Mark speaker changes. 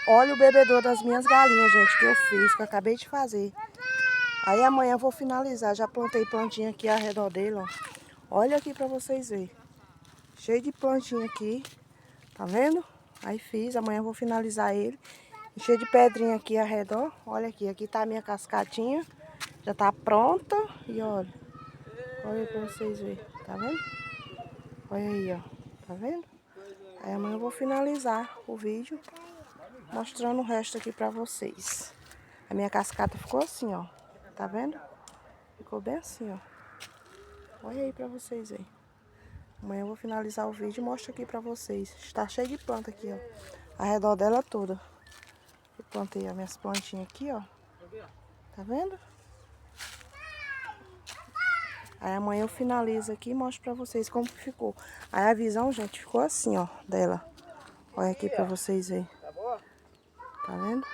Speaker 1: Olha o bebedouro das minhas galinhas, gente, que eu fiz, que eu acabei de fazer. Aí amanhã eu vou finalizar. Já plantei plantinha aqui ao redor dele, ó. Olha aqui pra vocês verem. Cheio de plantinha aqui. Tá vendo? Aí fiz, amanhã eu vou finalizar ele. Cheio de pedrinha aqui ao redor. Olha aqui, aqui tá a minha cascadinha. Já tá pronta. E olha. Olha aí pra vocês verem. Tá vendo? Olha aí, ó. Tá vendo? Aí amanhã eu vou finalizar o vídeo mostrando o resto aqui pra vocês. A minha cascata ficou assim, ó. Tá vendo? Ficou bem assim, ó. Olha aí pra vocês verem. Amanhã eu vou finalizar o vídeo e mostro aqui pra vocês. Está cheio de planta aqui, ó. Ao redor dela toda. Eu plantei as minhas plantinhas aqui, ó. Tá vendo? Aí amanhã eu finalizo aqui e mostro pra vocês como que ficou. Aí a visão, gente, ficou assim, ó, dela. Olha aqui pra vocês verem. Tá vendo?